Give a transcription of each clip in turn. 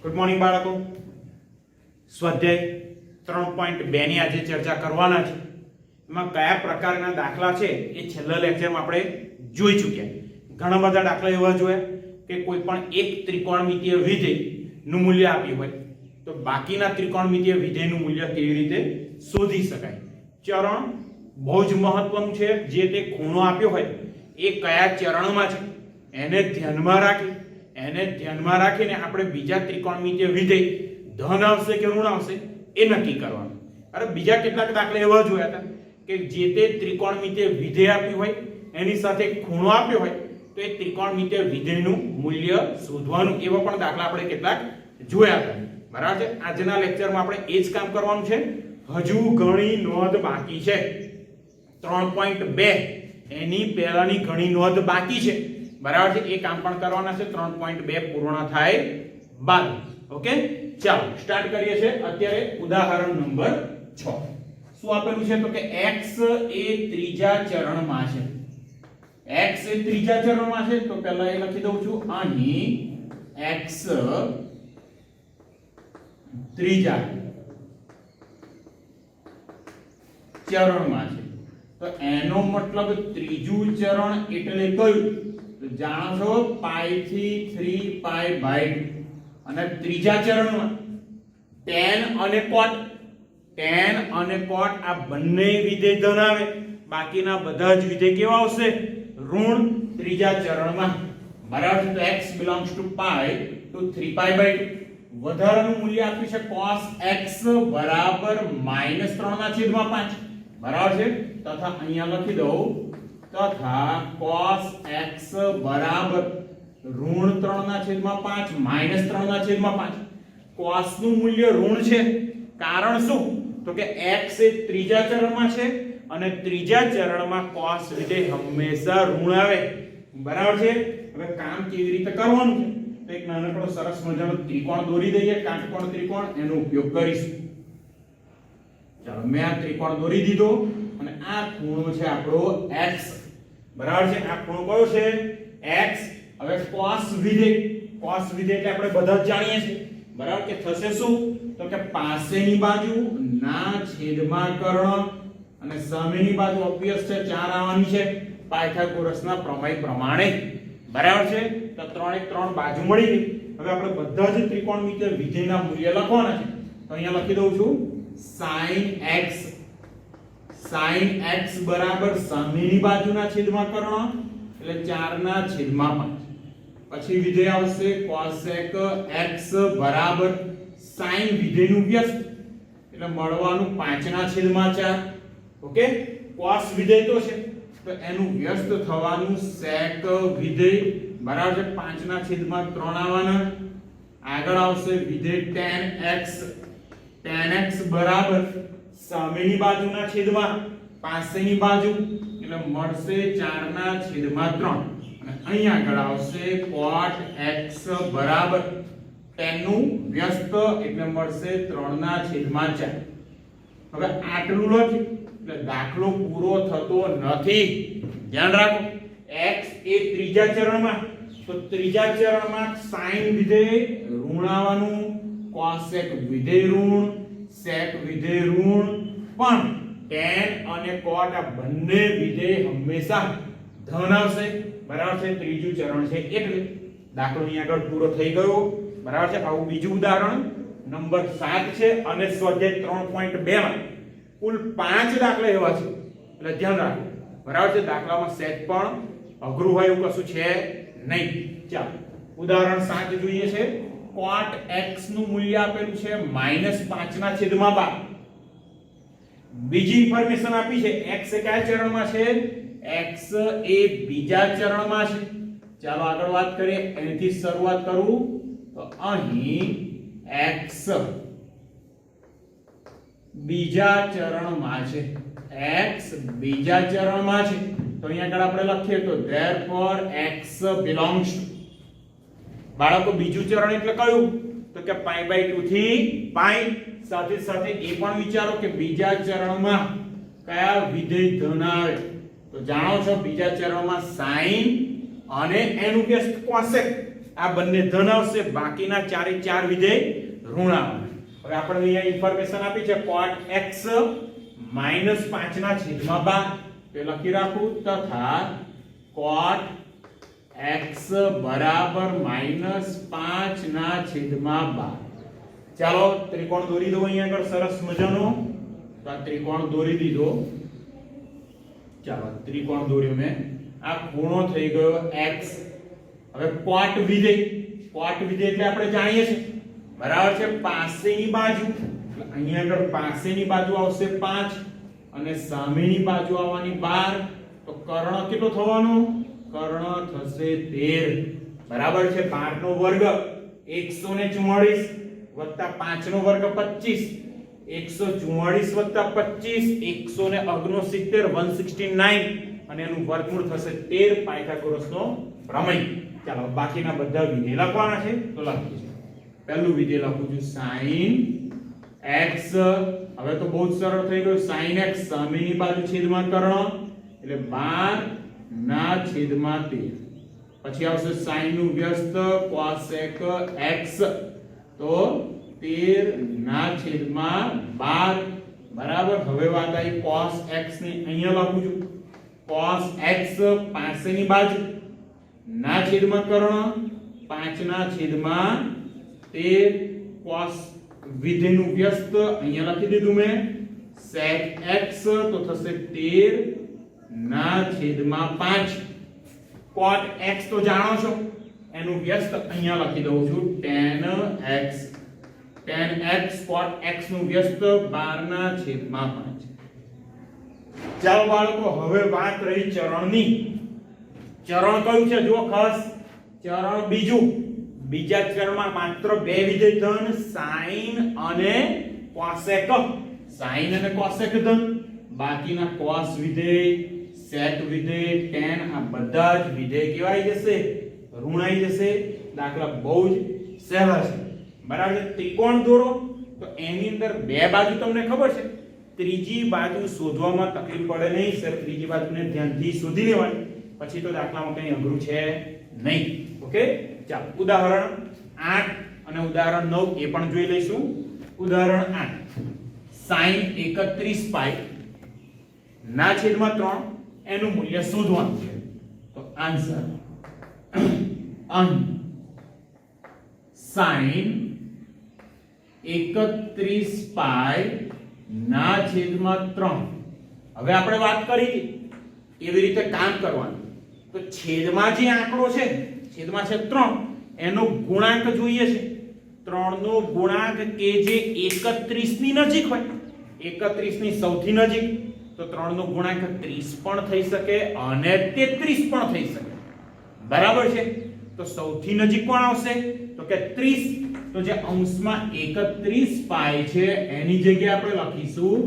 Good morning બાળકો. સ્વાધ્યાય 3.2 ની આજે ચર્ચા કરવાના છે. એમાં કયા પ્રકારના દાખલા છે એ છેલ્લા લેક્ચરમાં આપણે જોઈ ચૂક્યા. ઘણા બધા દાખલા એવા જોયા કે કોઈ પણ એક ત્રિકોણમિતીય વિધેયનું મૂલ્ય આપ્યું હોય તો બાકીના ત્રિકોણમિતીય વિધેયનું મૂલ્ય કેવી રીતે શોધી શકાય. ચરણ બહુ જ મહત્વનું છે. જે તે ખૂણો આપ્યો હોય એ કયા ચરણમાં છે એને ધ્યાનમાં રાખીને આપણે બીજા ત્રિકોણમિતીય વિધેય ધન આવશે કે ઋણ આવશે એ નક્કી કરવાનું. અરે બીજા કેટલાક દાખલા એવા જોયા હતા કે જે તે ત્રિકોણમિતીય વિધેય આપ્યું હોય એની સાથે ખૂણો આપ્યો હોય તો એ ત્રિકોણમિતીય વિધેયનું મૂલ્ય શોધવાનું. એવા પણ દાખલા આપણે કેટલાક જોયા હતા. બરાબર છે. આજના લેક્ચરમાં આપણે એ જ કામ કરવાનું છે. હજુ ઘણી નોંધ બાકી છે. 3.2 એની પહેલાની ઘણી નોંધ બાકી છે. બરાબર છે. એ કામ પણ કરવાના છે 3.2 પૂર્ણ થાય બાદ. ઓકે, ચાલો સ્ટાર્ટ કરીએ છીએ. અત્યારે ઉદાહરણ નંબર 6. શું આપેલું છે તો કે x એ ત્રીજા ચરણમાં છે. x એ ત્રીજા ચરણમાં છે તો પહેલા એ લખી દઉં છું. અહીં x ત્રીજા ચરણમાં છે તો એનો મતલબ ત્રીજું ચરણ એટલે કયું? તો જાણો છો પાઈ થી 3 પાઈ બાય 2. અને ત્રીજા ચરણમાં tan અને cot આ બંને વિધેય ધન આવે. બાકીના બધા જ વિધેય કેવા આવશે? ઋણ ત્રીજા ચરણમાં. બરાબર. તો x belongs to pi to 3 pi by 2. વધારાનું મૂલ્ય આપ્યું છે cos x બરાબર -3/5. બરાબર છે. તથા અહીંયા લખી દઉં તથા cos x બરાબર ઋણ 3/5 -3/5. cos નું મૂલ્ય ઋણ છે. કારણ શું? તો કે x એ ત્રીજા ચરણમાં છે અને ત્રીજા ચરણમાં cos વિધેય હંમેશા ઋણ આવે. બરાબર છે. હવે કામ કેવી રીતે કરવાનું છે તો એક નાનકડો સરસ મજાનો ત્રિકોણ દોરી દઈએ. કાટકોણ ત્રિકોણ એનો ઉપયોગ કરીશું. ચાલો મેં આ ત્રિકોણ દોરી દીધો અને આ ખૂણો છે આપણો x. બરાબર છે. આ ખૂણો કયો છે? x. હવે cos વિધેય એટલે આપણે બધા જ જાણીએ છીએ. બરાબર કે થશે શું તો કે પાસેની બાજુ ના છેદમાં કર્ણ અને સામેની બાજુ ઓબ્વિયસ છે 4 આવવાની છે પાયથાગોરસના પ્રમેય પ્રમાણે. બરાબર છે. તો 3 એક 3 બાજુ મળી ગઈ. હવે આપણે બધા જ ત્રિકોણમિતીય વિધેયના મૂલ્ય લખવાના છે. તો અહીંયા લખી દઉં છું sin x બરાબર સામેની બાજુના છેદમાં કર્ણ એટલે 4/5. પછી વિધેય આવશે cosec x બરાબર sin વિધેયનું વ્યસ્ત એટલે મળવાનું 5/4. ઓકે, cos વિધેય તો છે તો એનું વ્યસ્ત થવાનું sec વિધેય. બરાબર છે. 5/3 આવવાના. આગળ આવશે વિધેય tan x બરાબર સામેની બાજુના છેદમાં પાસેની બાજુ એટલે મળશે 4/3. અને અહીં આગળ આવશે cot x બરાબર tan નું વ્યસ્ત એટલે મળશે 3/4. હવે આટલું લખી એટલે દાખલો પૂરો થતો નથી. ધ્યાન રાખો. x એ ત્રીજા ચરણમાં તો ત્રીજા ચરણમાં sin વિધેય ઋણ આવવાનું, cosec વિધેય ઋણ, sec વિધેય ઋણ, પણ tan અને cot આ બંને વિધેય હંમેશા ધન આવશે. બરાબર છે. ત્રીજું ચરણ છે એટલે દાખલો અહીં આગળ પૂરો થઈ ગયો. બરાબર છે. આવું બીજું ઉદાહરણ નંબર 7 છે અને સ્વાધ્યાય 3.2 માં કુલ 5 દાખલા એવા છે એટલે ધ્યાન રાખો. બરાબર છે. દાખલામાં સેટ પણ અઘરું હોય એવું કશું છે નહીં. ચાલો ઉદાહરણ 7 જોઈએ છે. cot x નું મૂલ્ય આપેલું છે -5/12. બીજી ઇન્ફોર્મેશન આપી છે x એ કયા ચરણમાં છે? x એ બીજા ચરણમાં છે. ચાલો આગળ વાત કરીએ. એનાથી શરૂઆત કરું તો અહીં x બીજા ચરણમાં છે. x બીજા ચરણમાં છે તો અહીંયા આગળ આપણે લખીએ તો therefore x belongs to. બાળકો બીજું ચરણ એટલે કયું? તો કે π/2 થી π. સાથે સાથે એ પણ વિચારો કે બીજા ચરણમાં કયા વિધેય ધન આવે? તો જાણો છો બીજા ચરણમાં sin અને એનું વ્યસ્ત cosec આ બંને ધન આવશે, બાકીના ચારે ચાર વિધેય ઋણ આવવાના. હવે આપણે અહીંયા ઇન્ફોર્મેશન આપી છે cot x -5/12 તે લખી રાખું તથા cot x બરાબર -5/12. ચાલો ત્રિકોણ દોરી દો અહીંયા આગળ સરસ મજાનો. તો આ ત્રિકોણ દોરી દીધો. ચાલો ત્રિકોણ દોર્યો મેં. આ ખૂણો થઈ ગયો x. હવે cot વિધેય એટલે આપણે જાણીએ છીએ બરાબર છે પાસેની બાજુ. અહીંયા આગળ પાસેની બાજુ આવશે 5 અને સામેની બાજુ આવવાની 12. તો કર્ણ કેટલો થવાનો? કર્ણ થશે 13 બરાબર છે. 12 નો વર્ગ 144 વત્તા 5 નો વર્ગ 25. 144 વત્તા 25 169 169 અને એનું વર્ગમૂળ થશે 13 પાયથાગોરસનો પ્રમેય. ચાલો બાકીના બધા વિધેય લખવાના છે તો લખીએ. પહેલું વિધેય લખું છું sin x. હવે તો બહુ જ સરળ થઈ ગયું. sin x સામેની બાજુ છેદમાં કર્ણ એટલે 12/13. પછી આવશે sin નું વ્યસ્ત cos x તો 13/12 બરાબર. હવે વાત આવી cos x ની. અહીંયા લખું છું cos x પાસેની બાજુ ના છેદમાં કર્ણ 5/13 cos વિધેયનું વ્યસ્ત અહીંયા લખી દીધું મેં sec x તો થશે 13/5. cot x તો જાણો છો એનું વ્યસ્ત અહીંયા લખી દઉં છું tan x cot x નું વ્યસ્ત 12/5. ચાલો બાળકો હવે વાત રહી ચરણની. ચરણ કયું છે જો ખાસ? ચરણ બીજું. બીજા ચરણમાં માત્ર બે વિધેય ધન sin અને cosec. sin અને cosec ધન, બાકીના cos વિધેય sec વિધેય tan આ બધા જ વિધેય કેવા આવી જશે? ઋણ આવી જશે. દાખલા બહુ જ સહેલા છે બરાબર. ત્રિકોણ દોરો તો એની અંદર બે બાજુ તમને ખબર છે. ત્રીજી બાજુ શોધવામાં તકલીફ પડે નહીં સર. ત્રીજી બાજુને ધ્યાનથી શોધી લેવાની પછી તો દાખલામાં કંઈ અઘરું છે નહીં. ઓકે ચાલો ઉદાહરણ 8 અને ઉદાહરણ 9 એ પણ જોઈ લઈશું. ઉદાહરણ 8 sin 31 પાઈ ના છેદમાં 3 એનું મૂલ્ય શોધવાનું છે. તો આન્સર sin 31 પાઈ ના છેદમાં 3. હવે આપણે વાત કરી હતી કેવી રીતે કામ કરવાનું. તો છેદમાં જે આંકડો છે છેદમાં છે 3 એનો ગુણાંક જોઈએ છે. 3 નો ગુણાંક કે જે 31 ની નજીક હોય, 31 ની સૌથી નજીક, તો 3 નો ગુણાંક 30 પણ થઈ શકે અને 33 પણ થઈ શકે બરાબર છે. તો સૌથી નજીક કોણ આવશે? તો કે 30. તો જે અંશમાં 31 પાઈ છે એની જગ્યાએ આપણે લખીશું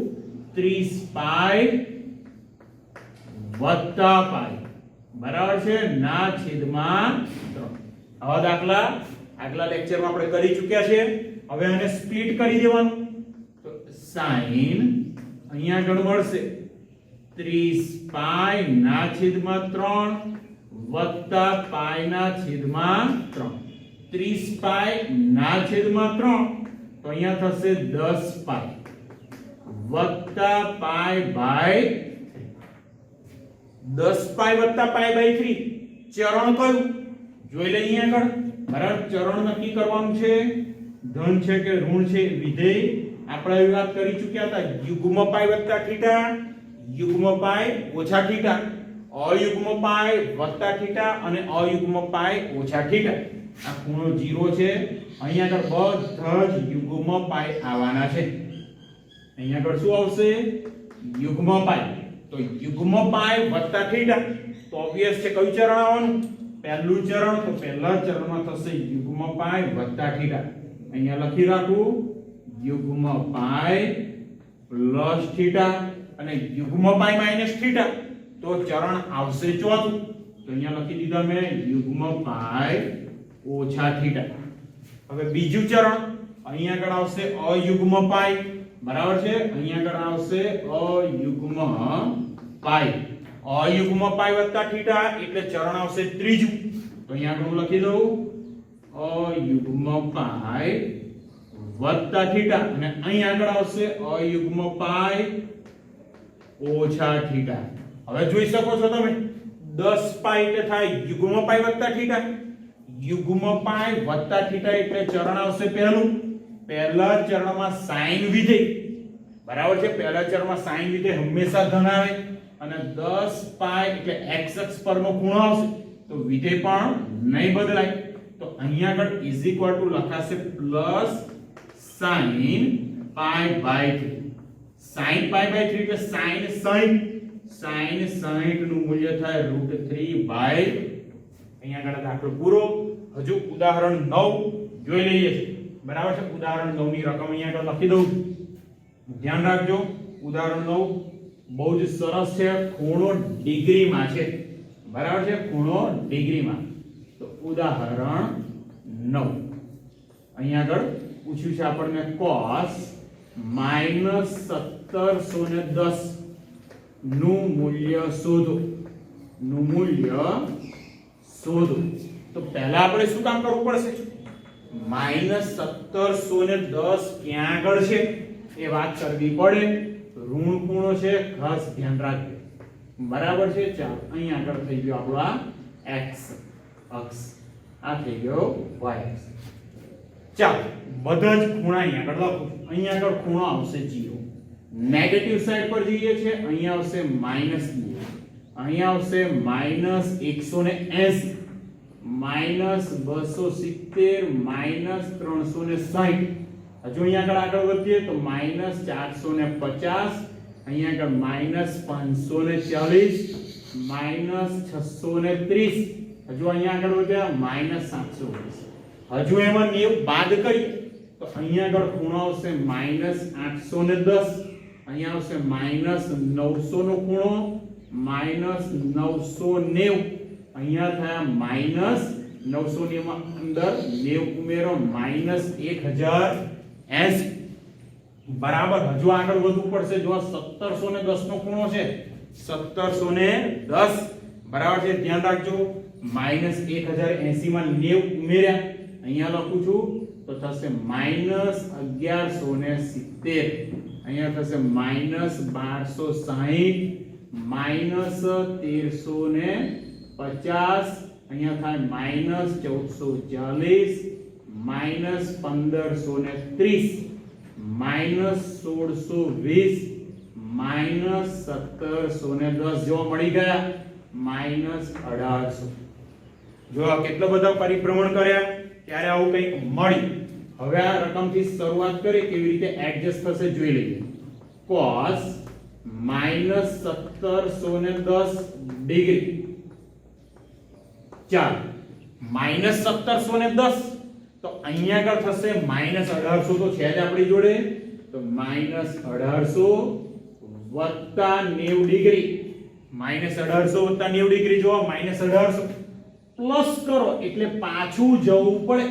30 પાઈ વત્તા પાઈ બરાબર છે ના છેદમાં 3. આવા દાખલા આગલા લેક્ચરમાં આપણે કરી ચૂક્યા છે. હવે આને સ્પ્લિટ કરી દેવાનું. તો sin અહીંયા આગળ મળશે 30 પાઈ ના છેદમાં 3 વત્તા પાઈ ના છેદમાં 3. 30 પાઈ ના છેદમાં 3 તો અહીંયા થશે 10 પાઈ વત્તા પાઈ બાય 10 પાઈ વત્તા પાઈ બાય 3. ચરણ કયું જોઈ લઈએ આગળ બરાબર. ચરણ નક્કી કરવાનું છે. ધન છે કે ઋણ છે વિધેય આપણે એવી વાત કરી ચૂક્યા હતા. યુગ્મ પાઈ વત્તા થીટા, યુગ્મ પાઈ ઓછા થીટા, અયુગ્મ પાઈ વત્તા થીટા અને અયુગ્મ પાઈ ઓછા થીટા. આ ખૂણો 0 છે. અહીંયા આગળ બધા જ યુગ્મ પાઈ આવવાના છે. અહીંયા આગળ શું આવશે? યુગ્મ પાઈ. તો યુગ્મ પાઈ વત્તા થીટા તો ઓબવિયસ છે કયું ચરણ આવવાનું? પહેલું ચરણ. તો પહેલા ચરણમાં થશે યુગ્મ પાઈ વત્તા થીટા. અહીંયા લખી રાખું યુગ્મ પાઈ પ્લસ થીટા અને યુગ્મ પાઈ માઈનસ થીટા તો ચરણ આવશે ચોથું. તો અહીંયા લખી દીધા મેં યુગ્મ પાઈ ઓછા થીટા. હવે બીજું ચરણ અહીંયા આગળ આવશે અયુગ્મ પાઈ બરાબર છે. અહીંયા આગળ આવશે અયુગ્મ પાઈ. અયુગ્મ પાઈ વત્તા થીટા એટલે ચરણ આવશે ત્રીજું. તો અહીંયા આગળ હું લખી દઉં અયુગ્મ પાઈ વત્તા થીટા અને અહીં આગળ આવશે અયુગ્મ પાઈ ઓછા થીટા. હવે જોઈ શકો છો તમે 10 પાઈ એટલે થાય યુગ્મ પાઈ વત્તા થીટા. યુગ્મ પાઈ વત્તા થીટા એટલે ચરણ આવશે પહેલું. પહેલા ચરણમાં સાઈન વિધેય બરાબર છે. પહેલા ચરણમાં સાઈન વિધેય હંમેશા ધન આવે અને 10 પાઈ એટલે x અક્ષ પરનો ખૂણો આવશે તો વિધેય પણ નહીં બદલાય. તો અહીંયા આગળ ઇઝ ઇક્વલ ટુ લખાશે plus sin pi by 3. sin pi by 3 એટલે sin 60 નું મૂલ્ય થાય √3 બાય. અહીંયા આગળ દાખલો પૂરો. હજુ ઉદાહરણ 9 જોઈ લઈએ છીએ બરાબર છે. ઉદાહરણ 9 ની રકમ અહીંયા આગળ લખી દઉં. ધ્યાન રાખજો ઉદાહરણ 9 બહુ જ સરસ છે. ખૂણો ડિગ્રીમાં છે બરાબર છે. ખૂણો ડિગ્રીમાં. તો ઉદાહરણ 9 અહીંયા આગળ પૂછ્યું છે આપણને cos -1710 નું મૂલ્ય શોધો. તો પહેલા આપણે શું કામ કરવું પડશે? -1710 ક્યાં આગળ છે એ વાત કરવી પડે. ઋણ ખૂણો છે ખાસ ધ્યાન રાખજો બરાબર છે. ચાલો અહીં આગળ થઈ ગયો આપણો આ x અક્ષ, આ થઈ ગયો y અક્ષ. ચાલો બધા જ ખૂણા અહીં આગળ લખો. અહીં આગળ ખૂણો આવશે 0. નેગેટિવ સાઈડ પર જઈએ છે અહીં આવશે -2, અહીં આવશે -180, -270, -360. હજુ અહીં આગળ વધીએ તો -450, અહીં આગળ -540, -630. હજુ અહીં આગળ વધ્યા -720. હજુ એમાં 90 બાદ કરીએ તો અહીં આગળ ખૂણો આવશે -810, અહીં આવશે -900 નો ખૂણો -990, અહીંયા થયા -990 માં અંદર 90 ઉમેરો -1080 બરાબર. હજુ આગળ વધવું પડશે. જો 1710 નો ખૂણો છે 1710 બરાબર છે. ધ્યાન રાખજો -1080 માં 90 ઉમેર્યા અહીંયા લખું છું તો થશે -1170, અહીંયા થશે -1260, -1350, અહીંયા થાય -1440, -1530, -1620, -1710 જો મળી ગયા -1800. જો કેટલા બધા પરિભ્રમણ કર્યા ત્યારે આવું કંઈક મળી. હવે આ રકમથી શરૂઆત કરી કેવી રીતે એડજસ્ટ થશે જોઈ લઈએ. cos -1710 degree. ચાલો -1710 તો અહીંયા આગળ થશે -1800 તો છે જ આપણી જોડે. તો -1800 વત્તા 90 ડિગ્રી. -1800 વત્તા 90 ડિગ્રી જો -1800 પ્લસ કરો એટલે પાછું જવું પડે.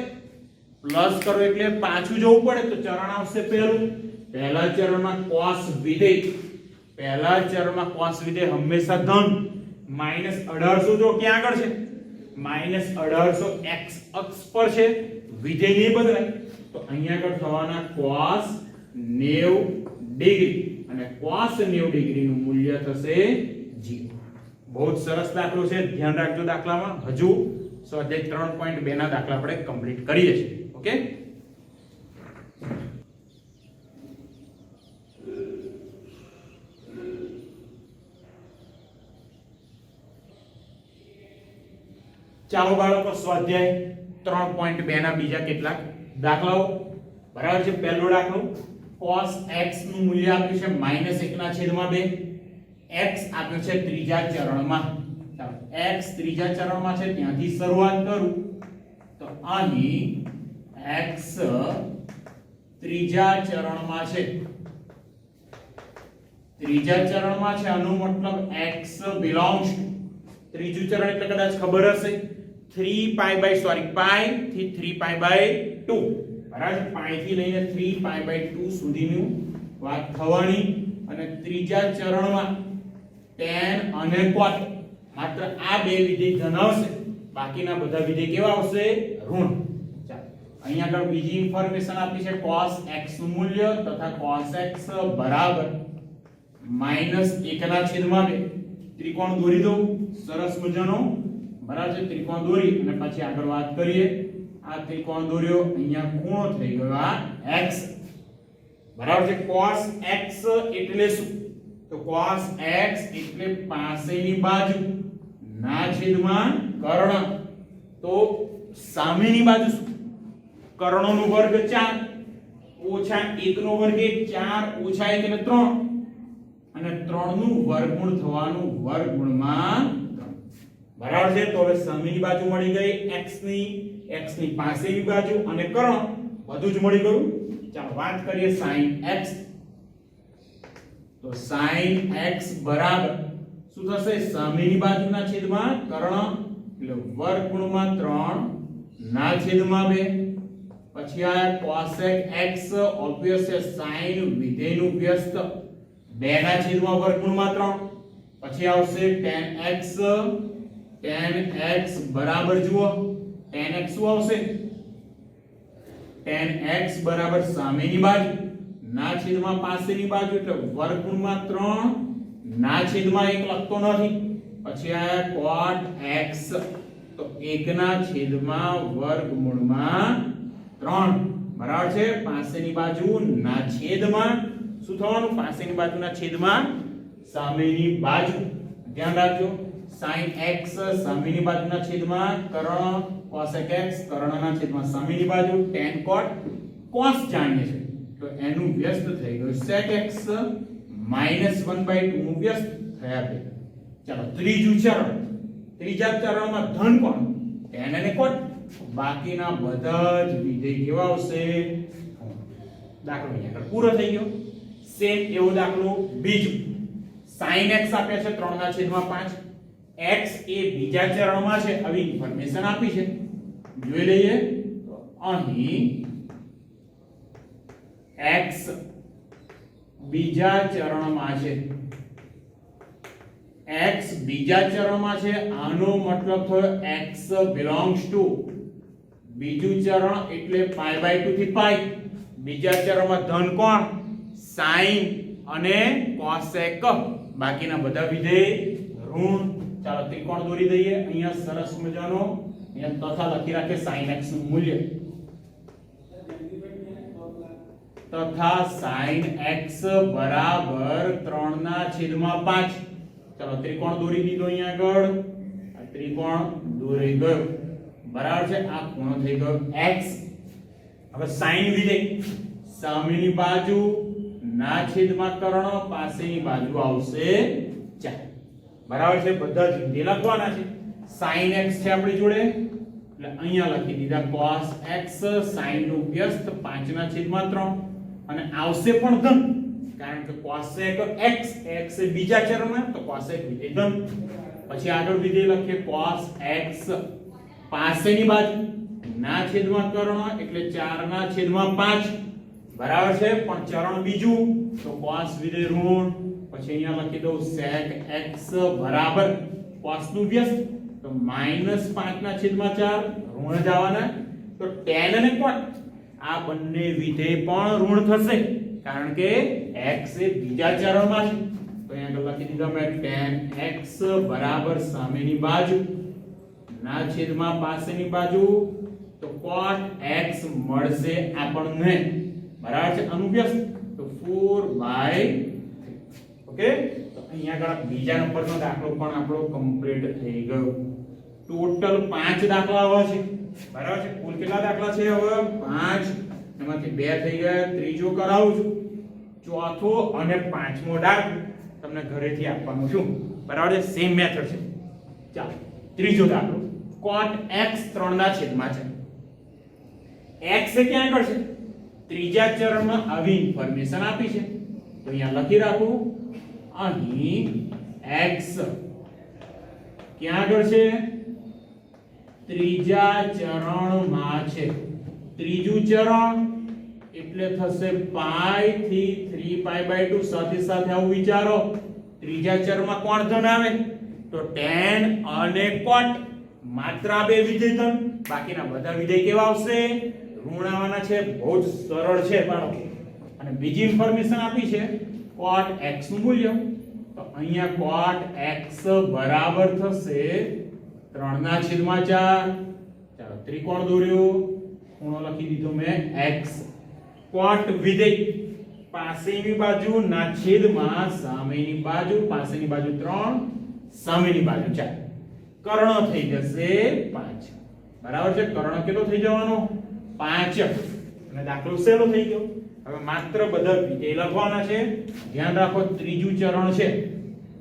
પ્લસ કરો એટલે પાછું જવું પડે તો ચરણ આવશે પહેલું. પહેલા ચરણમાં cos વિધેય, પહેલા ચરણમાં cos વિધેય હંમેશા ધન. -1800 જો ક્યાં આગળ છે? -1800 x અક્ષ પર છે, વિધેય નહીં બદલાય. તો અહીંયા આગળ થવાના cos 90 ડિગ્રી અને cos 90 ડિગ્રી નું મૂલ્ય થશે 0. બહુ જ સરસ દાખલો છે. ધ્યાન રાખજો દાખલામાં. હજુ સ્વાધ્યાય 3.2 ના દાખલા આપણે કમ્પ્લીટ કરીએ છીએ. ઓકે, ચાલો બાળકો સ્વાધ્યાય 3.2 ના બીજા કેટલાક દાખલાઓ બરાબર છે. પહેલો દાખલો cos x નું મૂલ્ય આપ્યું છે -1/2. x આપ્યો છે ત્રીજા ચરણમાં. ચાલો x ત્રીજા ચરણમાં છે ત્યાંથી શરૂઆત કરું તો અહીં x ત્રીજા ચરણમાં છે. ત્રીજા ચરણમાં છે આનો મતલબ x belongs to ત્રીજું ચરણ એટલે કદાચ ખબર હશે 3 થી 3π/2 બરાબર. પાઈ થી લઈને 3π/2 સુધીનું વાત થવાની. અને ત્રીજા ચરણમાં tan અને cot માત્ર આ બે વિધેય ધન આવશે, બાકીના બધા વિધેય કેવા આવશે? ઋણ. અહીંયા આગળ બીજી ઇન્ફોર્મેશન આપી છે cos x નું મૂલ્ય તથા cos x બરાબર -1/2 ત્રિકોણ દોરી દો સરસ મજાનો બરાબર છે ત્રિકોણ દોરી અને પછી આગળ વાત કરીએ આ ત્રિકોણ દોર્યો અહીંયા ખૂણો થઈ ગયો આ x બરાબર છે cos x એટલે શું તો cos x એટલે પાસેની બાજુ ના છેદમાં કર્ણ તો સામેની બાજુ શું કર્ણનો વર્ગ 4 ઓછા 1 નો વર્ગ 4 ઓછા 1 એટલે 3 અને 3 નું વર્ગમૂળ થવાનું વર્ગમૂળમાં 3 બરાબર છે તો હવે સામેની બાજુ મળી ગઈ x ની પાસેની બાજુ અને કર્ણ બધું જ મળી ગયું ચાલો વાત કરીએ sin x તો sin x બરાબર શું થશે સામેની બાજુના છેદમાં કર્ણ એટલે વર્ગમૂળમાં 3 ના છેદમાં 2 પછી આ cosec x ઓબ્વિયસ છે sin વિધેયનું વ્યસ્ત 2 ના છેદમાં વર્ગમૂળમાં 3 પછી આવશે tan x બરાબર જુઓ tan x શું આવશે tan x બરાબર સામેની બાજુ ના છેદમાં પાસેની બાજુ એટલે વર્ગમૂળમાં 3 ના છેદમાં 1 લખતો નથી પછી આ cot x તો 1 ના છેદમાં વર્ગમૂળમાં 3 બરાબર છે પાસેની બાજુ ના છેદમાં શું થવાનું પાસેની બાજુના છેદમાં સામેની બાજુ ધ્યાન રાખજો sin x સામેની બાજુના છેદમાં કર્ણ cosec x કર્ણના છેદમાં સામેની બાજુ tan cot cos જાણીએ છે તો એનું વ્યસ્ત થઈ ગયું sec x -1/2 નું વ્યસ્ત થયા બે ચાલો ત્રીજું ચરણ ત્રીજા ચરણમાં ધન કોણ tan અને cot બાકીના બધા જ વિધેય કેવા આવશે દાખલો અહીંયા પૂરો થઈ ગયો સેમ એવો દાખલો બીજો sin x આપ્યા છે 3/5 x એ બીજા ચરણમાં છે આવી ઇન્ફોર્મેશન આપી છે જોઈ લઈએ તો અહીં x બીજા ચરણમાં છે x બીજા ચરણમાં છે આનો મતલબ થયો x belongs to બીજું ચરણ એટલે π/2 થી π બીજા ચરણમાં ધન કોણ sin અને cosec બાકીના બધા વિધેય ઋણ ચાલો ત્રિકોણ દોરી દઈએ અહીંયા સરસ મજાનો અહીંયા તથા લખી રાખે sin x નું મૂલ્ય તથા sin x બરાબર 3/5 ચાલો ત્રિકોણ દોરી દીધો અહીંયા આગળ આ ત્રિકોણ દોરી ગયો બરાબર છે આ ખૂણો થઈ ગયો x હવે sin વિધેય સામેની બાજુ ના છેદમાં કર્ણ પાસેની બાજુ આવશે 4 બરાબર છે બધા જ વિધેય લખવાના છે sin x છે આપણી જોડે એટલે અહીંયા લખી દીધા cos x sin નું વ્યસ્ત 5/3 અને આવશે પણ ધન કારણ કે cosec x x એ બીજા ચરણમાં તો cosec વિધેય ધન પછી આગળ વિધેય લખીએ cos x પાસેની બાજુ ના છેદમાં કર્ણ એટલે 4/5 બરાબર છે પણ ચરણ બીજું તો cos વિધેય ઋણ પછી અહીંયા લખી દઉં sec x બરાબર cos નું વ્યસ્ત તો -5/4 ઋણ જ આવવાના તો tan અને cot આ બંને વિધેય પણ ઋણ થશે કારણ કે x એ બીજા ચરણમાં છે તો અહીંયા લખી દીધા મેં tan x બરાબર સામેની બાજુ ના છેદમાં પાસેની બાજુ તો cot x મળશે આપણને બરાબર છે અનુવ્યસ્ત તો 4/3 ઓકે તો અહીંયા આગળ બીજા નંબરનો દાખલો પણ આપણો કમ્પ્લીટ થઈ ગયો ટોટલ 5 દાખલા આવા છે બરાબર છે કુલ કેટલા દાખલા છે હવે 5 એમાંથી 2 થઈ ગયા ત્રીજો કરાવું છું ચોથો અને પાંચમો દાખલો તમને ઘરેથી આપવાનું છું બરાબર છે સેમ મેથડ છે ચાલો ત્રીજો દાખલો cot x 3/માં છે x એ ક્યાં આગળ છે ત્રીજા ચરણમાં આવી ઇન્ફોર્મેશન આપી છે તો અહીંયા લખી રાખું અહીં x ક્યાં આગળ છે ત્રીજા ચરણમાં છે ત્રીજું ચરણ એટલે થશે π થી 3π/2 સાથે સાથે આવું વિચારો ત્રીજા ચરણમાં કોણ ધન આવે તો tan અને cot માત્ર બે વિધેય ધન બાકીના બધા વિધેય કેવા આવશે ઋણ આવવાના છે, બહુ જ સરળ છે બાળકો. અને બીજી ઇન્ફોર્મેશન આપી છે cot x નું મૂલ્ય. તો અહીંયા cot x બરાબર થશે 3/4. ચાલો ત્રિકોણ દોર્યો, ખૂણો લખી દીધો મેં x. cot વિધેય પાસેની બાજુ ના છેદમાં સામેની બાજુ, પાસેની બાજુ 3, સામેની બાજુ 4. કર્ણ થઈ જશે 5. બરાબર છે. કર્ણ કેટલો થઈ જવાનો? 5. અને દાખલો સહેલો થઈ ગયો. હવે માત્ર બધા વિધેય લખવાના છે. ધ્યાન રાખો ત્રીજું ચરણ છે.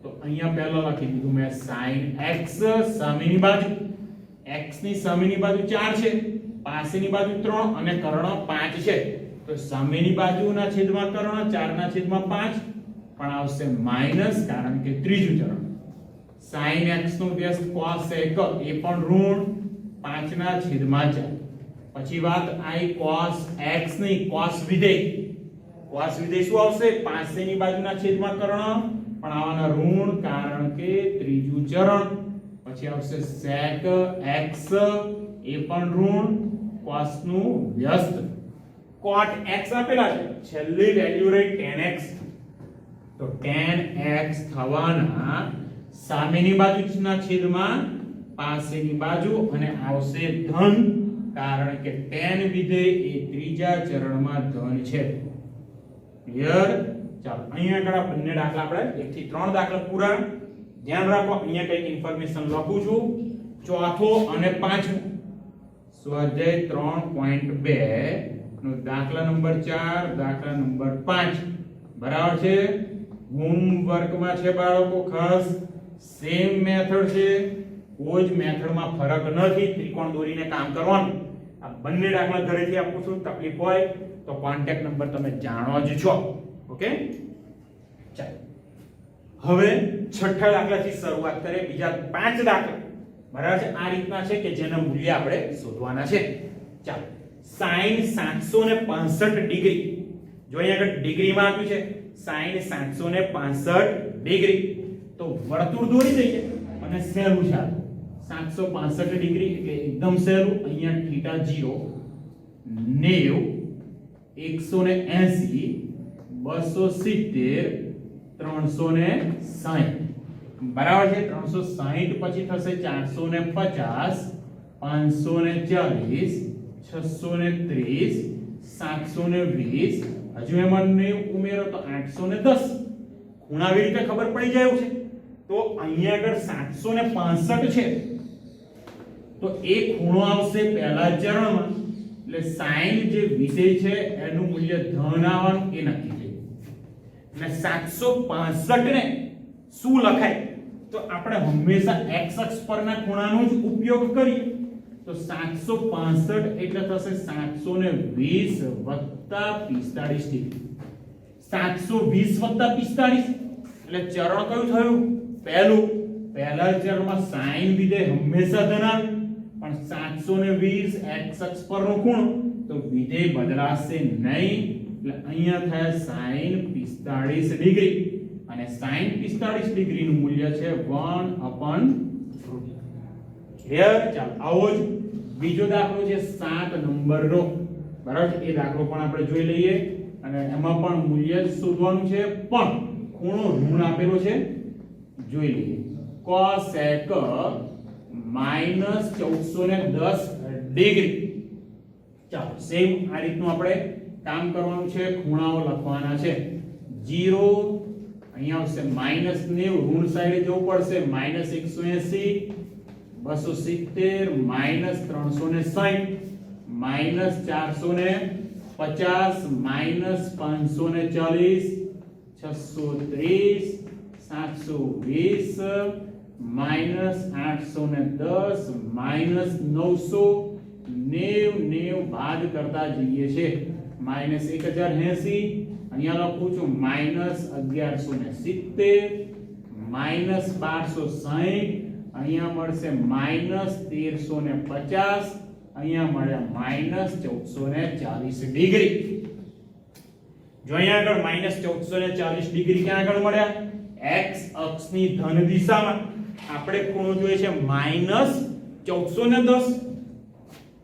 તો અહીંયા પહેલા લખી દીધું મેં sin x સામેની બાજુ, x ની સામેની બાજુ 4 છે, પાસેની બાજુ 3 અને કર્ણ 5 છે. તો સામેની બાજુના છેદમાં કર્ણ, 4 ના છેદમાં 5 પણ આવશે માઈનસ, કારણ કે ત્રીજું ચરણ. sin x નો વ્યસ્ત cos sec એ પણ ઋણ 5 ના છેદમાં 4. પછી વાત આવી cos x ની cos વિધેય. cos વિધેય શું આવશે? પાસેની બાજુના છેદમાં કર્ણ પણ આવવાના ઋણ, કારણ કે ત્રીજું ચરણ. પછી આવશે sec x એ પણ ઋણ, cos નું વ્યસ્ત. cot x આપેલા છે, છેલ્લી વેલ્યુ રહી tan x. તો tan x થવાના સામેની બાજુના છેદમાં પાસેની બાજુ અને આવશે ધન, કારણ કે tan વિધેય એ ત્રીજા ચરણમાં ધન છે. ક્લિયર? ચાલો અહીંયા આગળ આ બંને દાખલા આપણે 1 થી 3 દાખલા પૂરા. ધ્યાન રાખો અહીંયા કઈક ઇન્ફોર્મેશન લખું છું. ચોથો અને પાંચમો સ્વાધ્યાય 3.2 નો દાખલા નંબર 4, દાખલા નંબર 5 બરાબર છે. હોમવર્કમાં છે બાળકો, ખાસ સેમ મેથડ છે, કોઈ જ મેથડમાં ફરક નથી. ત્રિકોણ દોરીને કામ કરવાનું. આ બંને દાખલા ઘરેથી આપું છું. તકલીફ હોય તો કોન્ટેક્ટ નંબર તમે જાણો જ છો. ઓકે, ચાલો હવે છઠ્ઠા દાખલાથી શરૂઆત કરીએ. બીજા 5 દાખલા બરાબર છે આ રીતના છે કે જેના મૂલ્ય આપણે શોધવાના છે. ચાલો sin 765 ડિગ્રી. જો અહીંયા આગળ ડિગ્રીમાં આપ્યું છે sin 765 ડિગ્રી. તો વર્તુળ દોરી દઈએ અને સહેલું છે. 765 ડિગ્રી એટલે એકદમ સહેલું. અહીંયા θ 0, 90, 180, 270, 360 બરાબર છે. 360 પછી થશે 450, 540, 630, 720, હજુ એમાં 90 ઉમેરો તો 810. ખૂણા આવી રીતે ખબર પડી જાય છે. તો અહીંયા આગળ 765 છે તો એ ખૂણો આવશે પહેલા ચરણમાં. એટલે sin જે વિધેય છે એનું મૂલ્ય ધન આવવાનું એ નક્કી છે. એટલે 765 ને શું લખાય? તો આપણે હંમેશા x અક્ષ પરના ખૂણાનો જ ઉપયોગ કરીએ. તો 765 એટલે થશે 720 વત્તા 45 ડિગ્રી. 720 વત્તા 45 એટલે ચરણ કયું થયું? પહેલું. પહેલા ચરણમાં sin વિધેય હંમેશા ધન આવે, પણ 720 x અક્ષ પરનો ખૂણો તો વિધેય બદલાશે નહીં. એટલે અહીંયા થાય sin 45 ડિગ્રી. અને sin 45 ડિગ્રીનું મૂલ્ય છે 1/√. ક્લિયર? ચાલો આવો જ બીજો દાખલો છે 7 નંબરનો બરાબર છે. એ દાખલો પણ આપણે જોઈ લઈએ અને એમાં પણ મૂલ્ય શોધવાનું છે, પણ ખૂણો ઋણ આપેલો છે, જોઈ લઈએ. cos sec -1410 degree. ચાલો સેમ આ રીતનું આપણે કામ કરવાનું છે. ખૂણાઓ લખવાના છે. 0 અહીંયા આવશે -90, ઋણ સાઈડે જવું પડશે. -180, 270, -360, -450, -540, 630, 720, -810, -900, 90 બાદ કરતા જઈએ છે. -1080, અહીંયા લખું છું -1170, -1260, અહીંયા મળશે -1350, અહીંયા મળ્યા -1440 ડિગ્રી. જો અહીંયા આગળ -1440 ડિગ્રી ક્યાં આગળ મળ્યા? x અક્ષની ધન દિશામાં. આપણે ખૂણો જોઈએ છે -1410.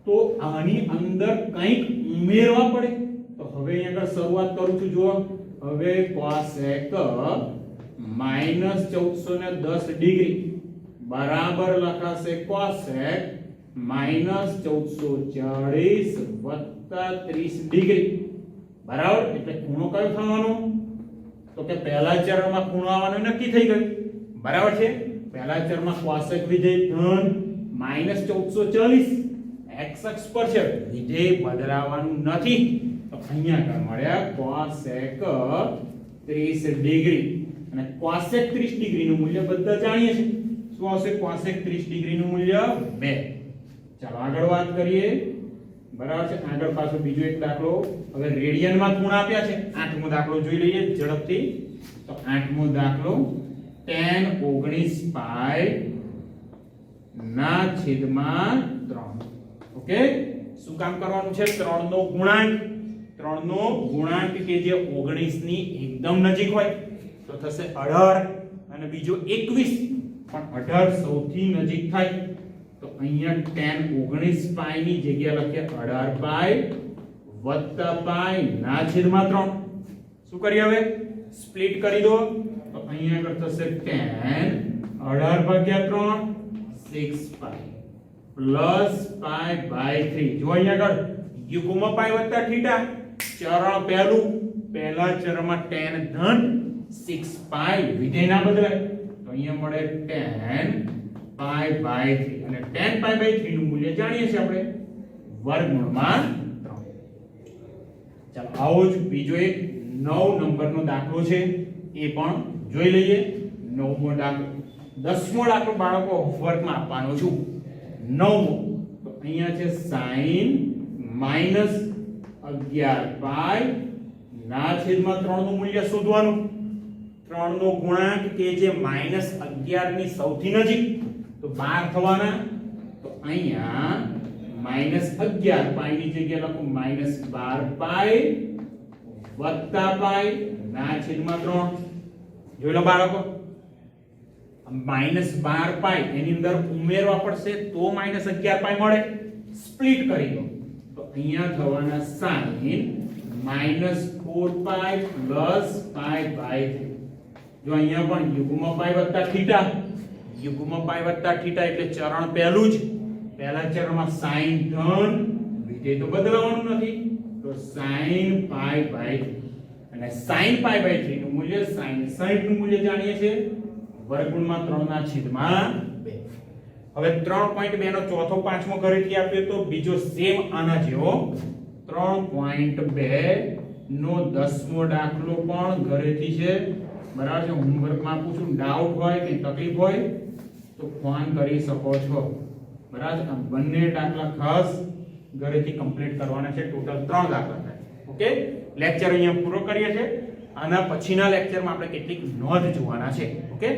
તો આની અંદર કંઈક ઉમેરવા પડે. તો હવે અહીંયા આગળ શરૂઆત કરું છું. જુઓ, હવે cosec -1410 ડિગ્રી બરાબર લખાશે cosec -1440 વત્તા 30 ડિગ્રી બરાબર. એટલે ખૂણો કયો થવાનો? તો કે પહેલા ચરણમાં ખૂણો આવવાનો નક્કી થઈ ગયું બરાબર છે. પહેલા ચરણમાં cosec વિધેય ધન -1440 x અક્ષ પર છે, વિધેય બદલાવાનું નથી. તો અહીંયા આગળ મળ્યા cosec 30 ડિગ્રી અને cosec 30 ડિગ્રીનું મૂલ્ય બધા જાણીએ છીએ. શું આવશે? cosec 30 ડિગ્રીનું મૂલ્ય 2. ચાલો આગળ વાત કરીએ બરાબર છે. આગળ પાછો બીજો એક દાખલો. હવે રેડિયનમાં ખૂણા આપ્યા છે. 8મો દાખલો જોઈ લઈએ ઝડપથી. તો 8મો દાખલો tan 19 પાઈ ના છેદમાં 3. ઓકે, શું કામ કરવાનું છે? 3 નો ગુણાંક. 3 નો ગુણાંક કે જે 19 ની એકદમ નજીક હોય તો થશે 18 અને બીજો 21, પણ 18 સૌથી નજીક થાય તો અહીંયા tan 19 પાઈ ની જગ્યા લખીએ 18 પાઈ વત્તા પાઈ ના છેદમાં 3. શું કરીએ હવે? સ્પ્લિટ કરી દો. તો અહીંયા આગળ થશે tan 18 ભાગ્યા 3 6 પાઈ પ્લસ પાઈ બાય 3. જો અહીંયા આગળ યુગ્મ પાઈ વત્તા થીટા ચરણ પહેલું, પહેલા ચરણમાં tan ધન 6 પાઈ વિધેય ના બદલાય તો અહીંયા મળે tan પાઈ બાય 3 અને tan પાઈ બાય 3 નું મૂલ્ય જાણીએ છીએ આપણે વર્ગમૂળમાં 3. ચાલો આવો જ બીજો એક 9 નંબરનો દાખલો છે એ પણ જોઈ લઈએ. 9મો દાખલો. 10મો દાખલો બાળકો હોમવર્કમાં આપવાનો છું. 9મો તો અહીંયા છે sin -11 પાઈ ના છેદમાં 3 નું મૂલ્ય શોધવાનું. 3 નો ગુણાંક કે જે -11 ની સૌથી નજીક તો 12 થવાના. તો અહીંયા -11 પાઈ ની જગ્યાએ લખું -12 પાઈ વત્તા પાઈ ના છેદમાં 3. જોઈ લો બાળકો, -12 પાઈ એની અંદર ઉમેરવા પડશે તો -11 પાઈ મળે. સ્પ્લિટ કરી દો તો અહીંયા થવાના sin -4 pi plus pi by 3. જો અહીંયા પણ યુગ્મ પાઈ વત્તા થીટા, યુગ્મ પાઈ વત્તા થીટા એટલે ચરણ પહેલું જ. પહેલા ચરણમાં sin ધન વિધેય તો બદલવાનું નથી તો sin પાઈ બાય 3 અને sin પાઈ બાય 3 નું મૂલ્ય sin 60 નું મૂલ્ય જાણીએ છીએ વર્ગમૂળમાં 3 ના છેદમાં 2. હવે 3.2 નો ચોથો પાંચમો ઘરેથી આપ્યો તો બીજો સેમ આના જેવો 3.2 નો 10મો દાખલો પણ ઘરેથી છે બરાબર છે. હોમવર્કમાં આપું છું. ડાઉટ હોય કે તકલીફ હોય તો ફોન કરી શકો છો બરાબર. આ બંને દાખલા ખાસ ઘરેથી કમ્પ્લીટ કરવાના છે. ટોટલ 3 દાખલા થાય. ઓકે, લેક્ચર અહીંયા પૂરો કરીએ છીએ. આના પછીના લેક્ચરમાં આપણે કેટલીક નોંધ જોવાના છે. ઓકે.